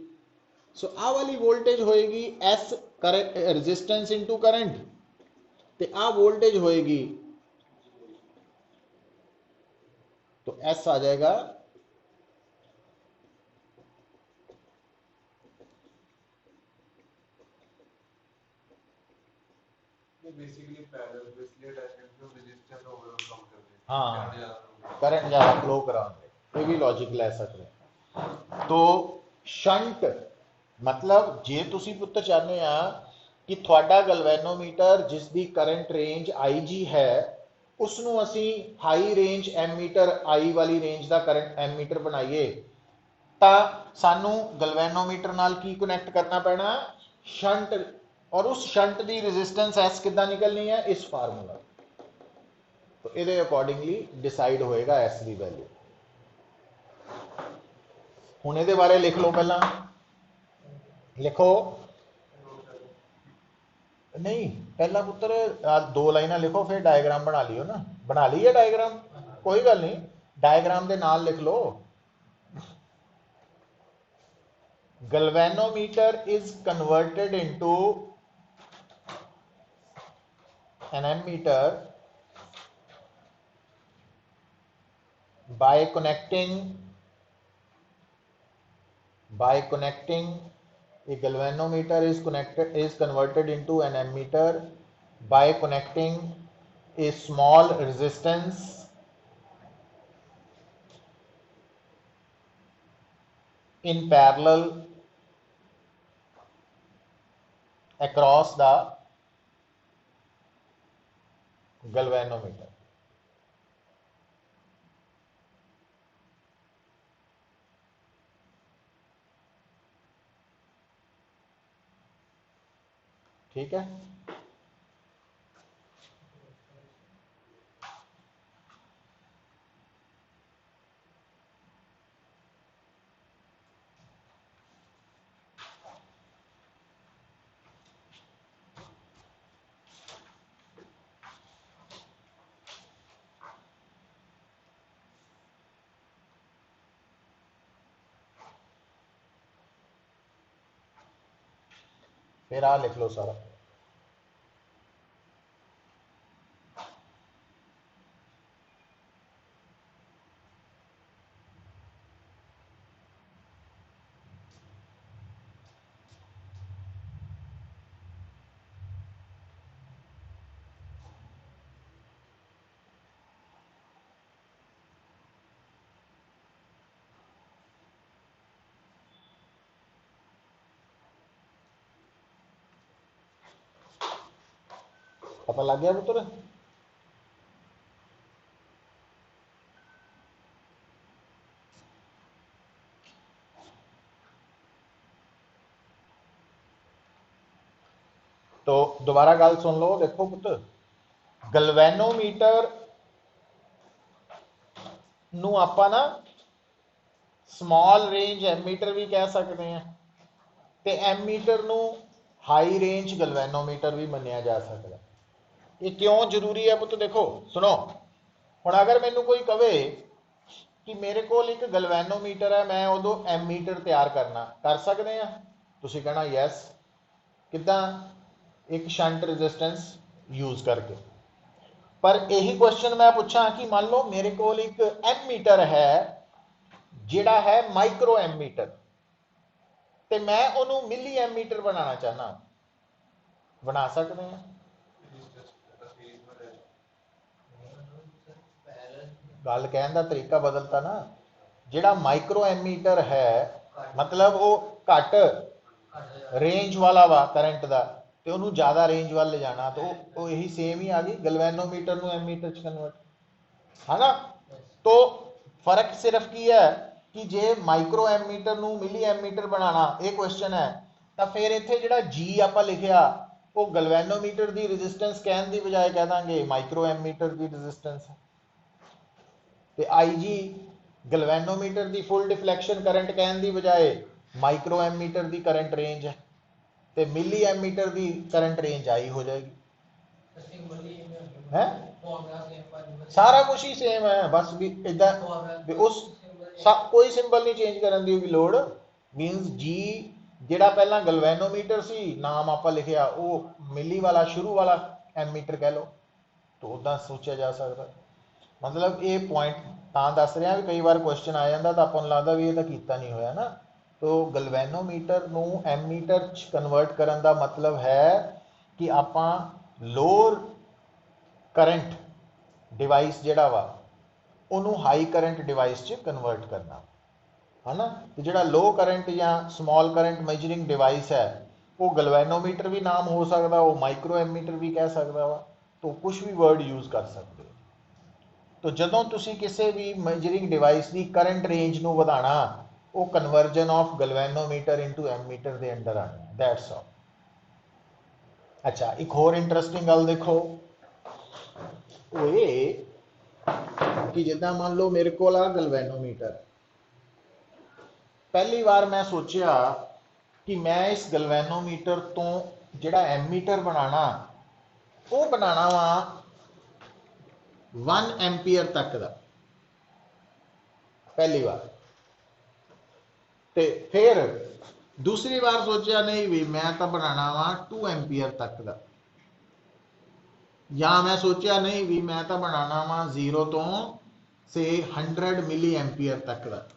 सो आ वाली वोल्टेज होएगी S current resistance into current, ते आ वोल्टेज होएगी, तो एस आ जाएगा बेसिकली पैरेलल, इसलिए डायरेक्ट रेजिस्टेंस ओवरऑल कम कर देते हैं, हाँ करंट ज़्यादा फ्लो कराएंगे, ये भी लॉजिक ले सकते हैं। तो शंट मतलब जे तुसी पुत्र चाहते हैं कि थोड़ा गलवैनोमीटर जिसकी करंट रेंज आई जी है उसनों असी हाई रेंज एमीटर आई वाली रेंज का करंट एमीटर बनाइए, तो सानू गलवैनोमीटर नाल की कनैक्ट करना पैना, शंट, और उस शंट की रेजिस्टेंस एस किद्दां निकलनी है, इस फार्मूला। तो ये अकॉर्डिंगली डिसाइड होएगा एस की वैल्यू। हुण ये बारे लिख लो, पहला लिखो, नहीं पहला पुत्र दो लाइना लिखो, फिर डायग्राम बना लियो ना, बना ली है डायग्राम, कोई गल नहीं, डायग्राम के नाल लिख लो। galvanometer is converted into an ammeter by connecting a galvanometer is converted into an ammeter by connecting a small resistance in parallel across the galvanometer। ठीक है, फिर आ लिख लो सारा। पता लग गया पुत्र? तो दोबारा गल सुन लो, देखो पुत, गलवैनोमीटर नू आपां ना स्मॉल रेंज एमीटर भी कह सकते हैं, ते एमीटर नू हाई रेंज गलवैनोमीटर भी मन्निया जा सकता है। ये क्यों जरूरी है पुत? देखो सुनो, हुण अगर मैनू कोई कहे कि मेरे को एक गलवैनोमीटर है, मैं उदों एमीटर तैयार करना, कर सकते हैं? तुसीं कहना यस, किदां? एक शंट रजिस्टेंस यूज करके। पर यही क्वेश्चन मैं पूछा कि मान लो मेरे को एक एमीटर है जिहड़ा है माइक्रो एमीटर, ते मैं उन्होंने मिली एमीटर बनाना चाहना, बना सकते हैं? गल कहने का तरीका बदलता ना, जिहड़ा माइक्रो एमीटर है मतलब वो घट रेंज वाला वा करंट का, तो उन्होंने ज़्यादा रेंज वाल ले जाना, तो वो यही सेम ही आ गई, गलवैनोमीटर नूं एमीटर च कन्वर्ट, है ना? तो फर्क सिर्फ की है कि जे माइक्रो एमीटर नूं मिली एमीटर बनाना ये क्वेश्चन है, तो फिर इत्थे जिहड़ा जी आपां लिखिया वो गलवैनोमीटर की रजिस्टेंस कहने की बजाय कह देंगे माइक्रो एमीटर की रजिस्टेंस है, ते आई जी गलवैनोमीटर की फुल डिफ्लैक्शन करंट कहने की बजाय माइक्रो एमीटर की करंट रेंज है, तो मिली एमीटर की करंट रेंज आई हो जाएगी। है सारा कुछ ही सेम है, बस भी इदा उस कोई सिंबल नहीं चेंज करने की लोड़। मीनस जी जिहड़ा पहला गलवैनोमीटर सी नाम आपां लिखिया वो मिली वाला शुरू वाला एमीटर कह लो, तो उदा सोचा जा सकता। मतलब ये पॉइंट तां दस रहा भी कई बार क्वेश्चन आ जाता तो आपां लगता भी ये तो कीता नहीं होया ना। तो गलवैनोमीटर नूं एमीटर च कन्वर्ट करने का मतलब है कि आपां लोअर करंट डिवाइस जिहड़ा वा उन्होंने हाई करंट डिवाइस च कन्वर्ट करना है ना। तो जिहड़ा लो करंट या स्मॉल करंट मेजरिंग डिवाइस है वो गलवैनोमीटर भी नाम हो सकता, वो माइक्रो एमीटर भी कह सकता वा, तो कुछ भी वर्ड यूज कर सकते। तो जदों तुसी किसी भी मेजरिंग डिवाइस की करंट रेंज नूं वधाना वो कन्वर्जन ऑफ गलवैनोमीटर इंटू एमीटर के अंडर आना, दैट्स ऑल। अच्छा एक होर इंटरस्टिंग गल देखो, वो ये कि जिदा मान लो मेरे को गलवैनोमीटर, पहली बार मैं सोचा कि मैं इस गलवैनोमीटर तो जिहड़ा एमीटर बनाना वो बनाना वा 1 एम्पीयर तक का, पहली बार। ते फिर दूसरी बार सोचा नहीं भी मैं तो बनाना वा 2 एम्पीयर तक का, या मैं सोचा नहीं भी मैं तो बनाना वा 0 तो से 100 मिली एम्पीयर तक का,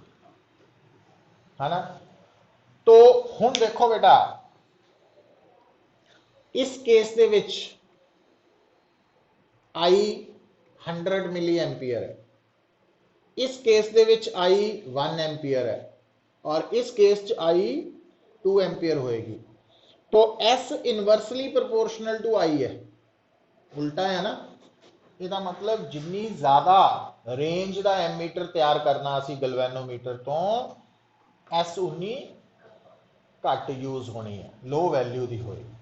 है ना। तो हुण देखो बेटा इस केस दे विच आई 100 मिली एम्पीयर है, इस केस दे विच आई 1 एम्पीयर है, और इस केस च आई 2 एम्पीयर होएगी। तो एस इनवर्सली प्रोपोर्शनल टू आई है, उल्टा है ना। इसका मतलब जिन्नी ज्यादा रेंज का एमीटर तैयार करना असी गलवैनोमीटर तो एस उन्नी घट यूज होनी है, लो वैल्यू की होएगी।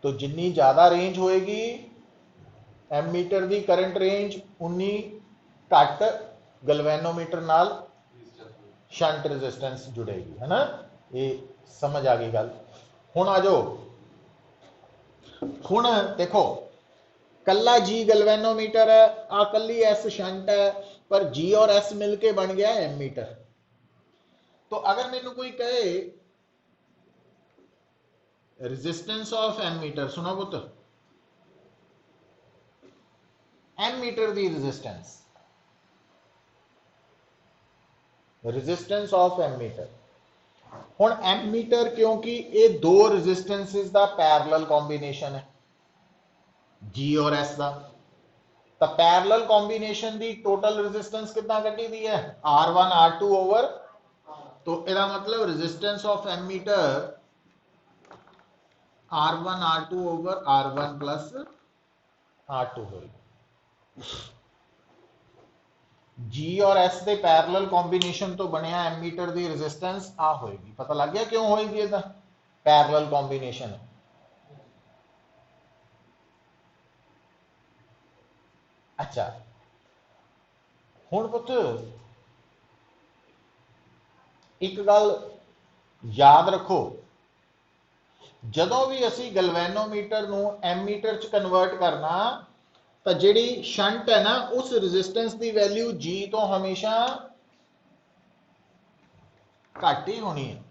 तो जिन्नी ज़्यादा रेंज होएगी एमीटर की करंट रेंज उन्नी घट गलवैनोमीटर नाल शंट रजिस्टेंस जुड़ेगी, है ना। ये समझ आ गई गल। हुण आ जाओ, हुण देखो कला जी गलवैनोमीटर है, आ कली एस शंट है, पर जी और एस मिलके बन गया एमीटर। तो अगर मैनू कोई कहे रेजिस्टेंस ऑफ एमीटर, सुनो पुत, एमीटर की रेजिस्टेंस ऑफ एमीटर। हुण एमीटर क्योंकि ये दो रेजिस्टेंसिस का पैरेलल कॉम्बिनेशन है जी और एस का, तो पैरेलल कॉम्बिनेशन की टोटल रेजिस्टेंस कितना कड्डी दी है R1 R2 ओवर, तो इसका मतलब resistance of ammeter R1 R2 over R1 plus R2 होगी। जी और एस के पैरेलल कॉम्बिनेशन तो बनया एमीटर की रेजिस्टेंस आ होएगी। पता लग गया क्यों होएगी? इसका पैरेलल कॉम्बिनेशन है। अच्छा हुण पुत्त एक गल याद रखो, जदों भी असी गलवैनोमीटर नूं एमीटर च कन्वर्ट करना तो जिहड़ी शंट है ना उस रजिस्टेंस की वैल्यू जी तो हमेशा घट ही होनी है।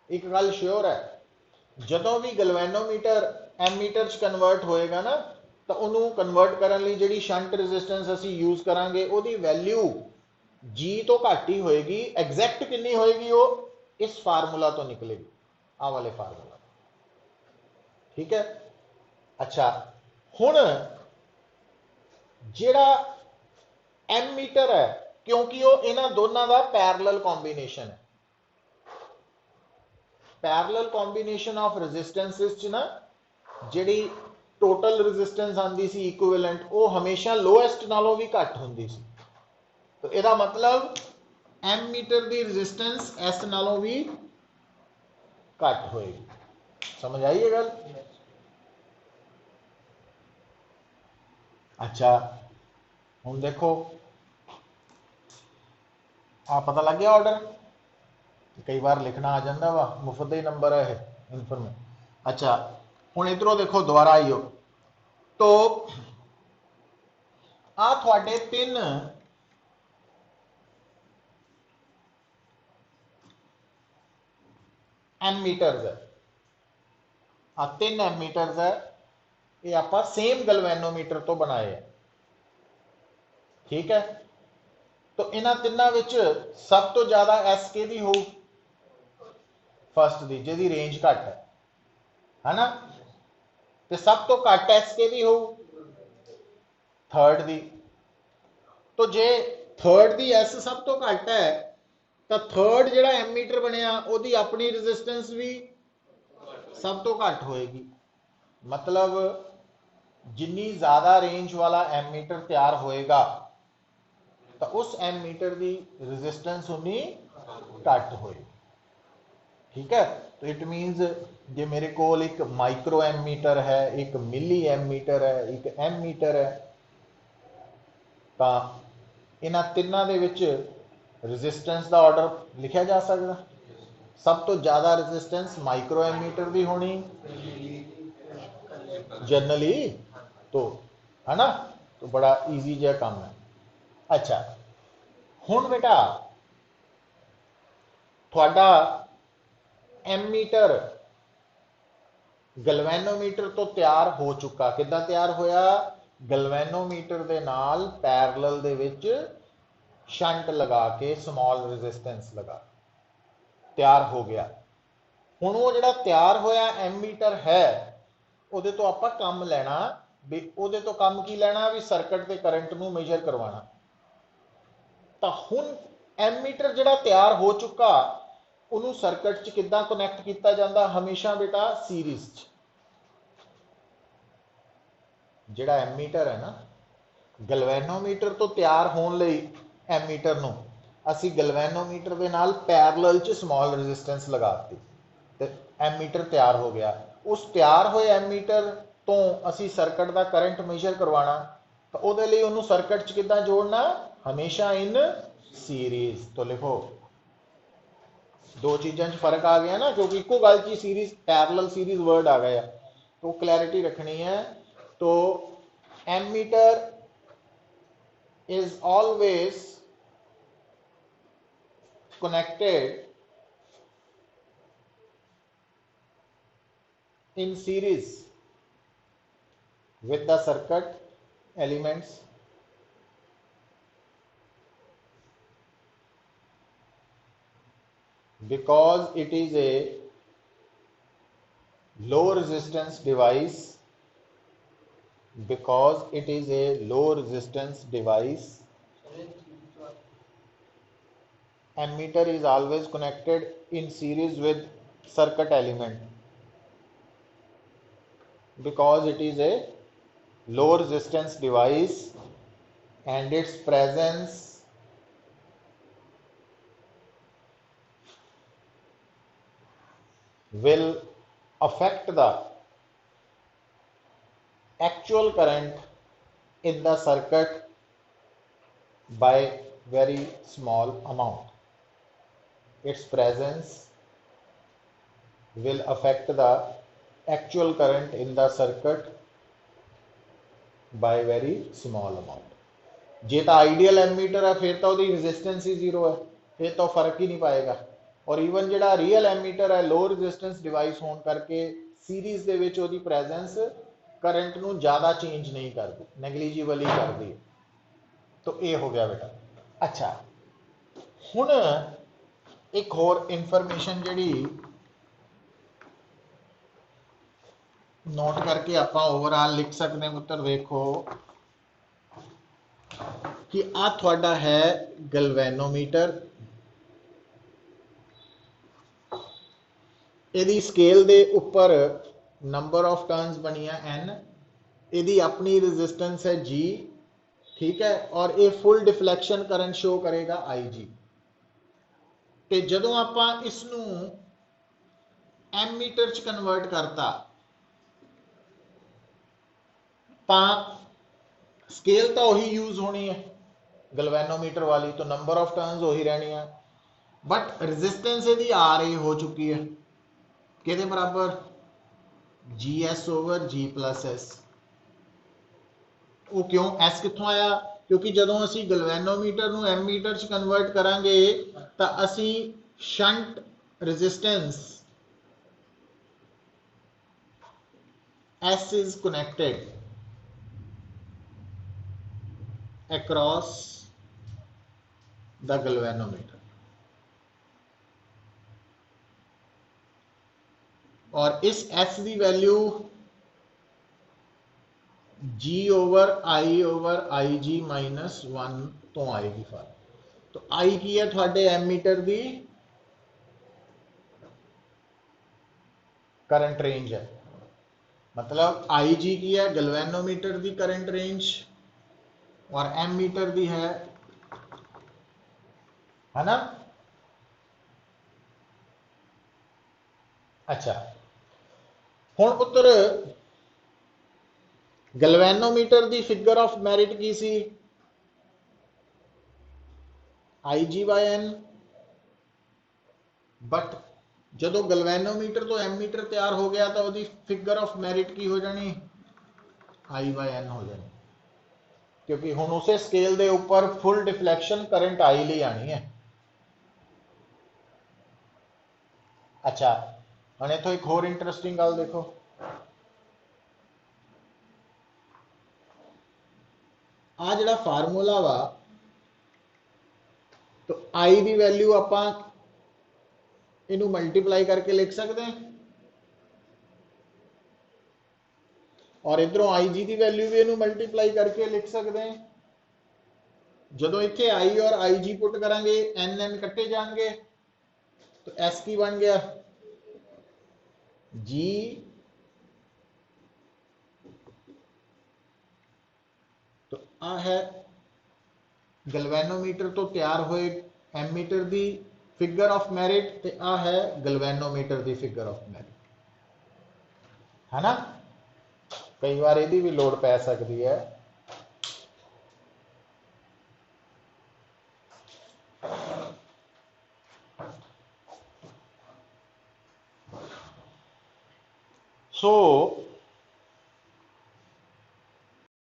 एक गल श्योर है, जदों भी गलवैनोमीटर एमीटर च कन्वर्ट होएगा ना तो उन्होंने कन्वर्ट करने लई जिहड़ी शंट रजिस्टेंस असी यूज करांगे उहदी वैल्यू जी तो घट ही होएगी। एग्जैक्ट कितनी होएगी वो इस फार्मूला तो निकलेगी, आ वाले फार्मूला। ठीक है। अच्छा हुण जिहड़ा एमीटर है, क्योंकि वो इन्हां दोनों का पैरेलल कॉम्बीनेशन है, पैरेलल कॉम्बीनेशन ऑफ रेजिस्टेंसेस च ना जिहड़ी टोटल रेजिस्टेंस आंदी सी इक्विवेलेंट वो हमेशा लोएस्ट नालों भी घट हुंदी सी। तो इसका मतलब एमीटर की रेजिस्टेंस एस नालों भी घट होएगी। समझ आई है गल? अच्छा हुण देखो आ पता लग गया ऑर्डर, कई बार लिखना आ जाता वा मुफ्त ही नंबर है इनफॉर्मेशन। अच्छा हुण इधरों देखो दोबारा आइयो, तो आ थोड़े तीन एमीटर्स है, आ तीन एमीटर्स है, ये आप सेम गलवैनोमीटर तो बनाए हैं। ठीक है। तो इन्हां तिन्नां विच सब तो ज्यादा एस के दी हो, फस्ट दी जिहदी रेंज घट है ना, ते सब तो घट एस के दी हो थर्ड दी। तो जे थर्ड दी एस सब तो घट है तो थर्ड जिहड़ा एमीटर बनिया उहदी अपनी रेजिस्टेंस भी सब तो घट होएगी। मतलब जिन्नी ज्यादा रेंज वाला एमीटर तैयार होएगा तो उस एमीटर की रेजिस्टेंस उन्नी घट होएगी। ठीक है। तो इट मीनस जे मेरे को एक माइक्रो एमीटर है, एक मिली एमीटर है, एक एमीटर है, तो इन्हां तिन्नां दे विच रेजिस्टेंस का ऑर्डर लिखा जा सकता। सब तो ज़्यादा रेजिस्टेंस माइक्रो एमीटर की होनी जनरली, तो है ना, तो बड़ा ईजी जहा काम है। अच्छा हुण बेटा थोड़ा एमीटर गलवैनोमीटर तो तैयार हो चुका, किद्दां तैयार होया? गलवैनोमीटर के नाल पैरेलल दे विच शंट लगा के स्मॉल रेजिस्टेंस लगा तैयार हो गया। हुण वो जिहड़ा तैयार होया एमीटर है उहदे तो आपां काम लैना भी, उहदे तो काम की लैना भी सर्किट के करंट नूं मेजर करवाना। तो हुण एमीटर जिहड़ा तैयार हो चुका उन्होंने सर्किट च किद्दां कनैक्ट किया जाता? हमेशा बेटा सीरीज च। जिहड़ा एमीटर है ना गलवैनोमीटर तो तैयार होने लई एमीटर नूं असी गलवैनोमीटर के नाल पैरेलल च स्मॉल रेजिस्टेंस लगाती ते एमीटर तैयार हो गया। उस तैयार होए एमीटर तो असी सर्किट का करंट मेजर करवाना, तो उहदे लई उहनूं सर्किट च किद्दां जोड़ना? हमेशा इन सीरीज। तो लिखो दो चीज़ों च फर्क आ गया ना, क्योंकि इको गल की सीरीज पैरेलल सीरीज वर्ड आ गया, तो क्लैरिटी रखनी है। तो ammeter is always connected in series with the circuit elements because it is a low resistance device, because it is a low resistance device, ammeter is always connected in series with circuit element because it is a low resistance device and its presence will affect the actual current in the circuit by very small amount. Its presence will affect the actual current in the circuit by very small amount. ਜੇ ਤਾਂ ideal ਐਮੀਟਰ ਹੈ ਫਿਰ ਤਾਂ ਉਹਦੀ resistance ਹੀ zero ਹੈ, ਫਿਰ ਤਾਂ ਫਰਕ ਹੀ ਨਹੀਂ ਪਾਏਗਾ। ਔਰ ਈਵਨ ਜਿਹੜਾ ਰੀਅਲ ਐਮੀਟਰ ਹੈ ਲੋ ਰੈਜ਼ਿਸਟੈਂਸ ਡਿਵਾਈਸ ਹੋਣ ਕਰਕੇ ਸੀਰੀਜ਼ ਦੇ ਵਿੱਚ ਉਹਦੀ ਪ੍ਰੈਜ਼ੈਂਸ ਕਰੰਟ ਨੂੰ ਜ਼ਿਆਦਾ ਚੇਂਜ ਨਹੀਂ ਕਰਦੀ, ਨੈਗਲੀਜੀਬਲ ਹੀ ਕਰਦੀ ਹੈ। ਤਾਂ ਇਹ ਹੋ ਗਿਆ ਬੇਟਾ। ਅੱਛਾ, ਹੁਣ ਇੱਕ ਹੋਰ ਇਨਫੋਰਮੇਸ਼ਨ ਜਿਹੜੀ ਨੋਟ ਕਰਕੇ ਆਪਾਂ ਓਵਰਆਲ ਲਿਖ ਸਕਦੇ ਹਾਂ ਪੁੱਤਰ, ਵੇਖੋ ਕਿ ਆ ਤੁਹਾਡਾ ਹੈ ਗਲਵੈਨੋਮੀਟਰ, ਇਹਦੀ ਸਕੇਲ ਦੇ ਉੱਪਰ ਨੰਬਰ ਆਫ ਟਰਨਸ ਬਣੀਆਂ n, ਇਹਦੀ ਆਪਣੀ ਰੈਜ਼ਿਸਟੈਂਸ ਹੈ g, ਠੀਕ ਹੈ, ਔਰ ਇਹ ਫੁੱਲ ਡਿਫਲੈਕਸ਼ਨ ਕਰੰਟ ਸ਼ੋ ਕਰੇਗਾ IG। ਤੇ ਜਦੋਂ ਆਪਾਂ ਇਸ ਨੂੰ ਐਮੀਟਰ ਚ ਕਨਵਰਟ ਕਰਤਾ ਤਾਂ स्केल तो वही यूज होनी है गलवैनोमीटर वाली, तो नंबर ऑफ टर्न्स वही रहनी है, बट रेजिस्टेंस यदि आर ए हो चुकी है किहदे बराबर, जी एस ओवर जी प्लस एस। वो क्यों एस कित्थों आया, क्योंकि जदों असी गलवैनोमीटर नूं एमीटर च कन्वर्ट करांगे तो असी shunt resistance S is connected across the galvanometer, और इस S की value G over I G minus 1 तो आएगी फर्क। तो I की है थोड़े एमीटर की करंट रेंज है, मतलब आई जी की है गलवैनोमीटर की करंट रेंज और एमीटर दी है ना। अच्छा, हुण पुत्र गलवैनोमीटर दी फिगर ऑफ मैरिट की सी, आई जी बाय एन, बट जदों गलवैनोमीटर तो एमीटर तैयार हो गया तो उसकी फिगर ऑफ मैरिट की हो जानी, आई बाय एन हो जानी, क्योंकि हुण उसे स्केल के ऊपर फुल डिफ्लैक्शन करंट आई ली आनी है। अच्छा, हम इथों एक होर इंटरस्टिंग गल देखो, आ जिहड़ा फार्मूला वा, तो आई की वैल्यू आपां इनू मल्टीप्लाई करके लिख सकते हैं, और इधरों आई जी की वैल्यू भी इनू मल्टीप्लाई करके लिख सकते हैं। जदों इत्थे आई और आई जी पुट करांगे एन एन कट्टे जाएंगे, तो एस की बन गया जी तो आ है गलवैनोमीटर तो तैयार हुए एमीटर की फिगर ऑफ मैरिट, ते आ है गलवैनोमीटर की फिगर ऑफ मैरिट, है ना। कई बार यदि भी लोड़ पै सकती है। सो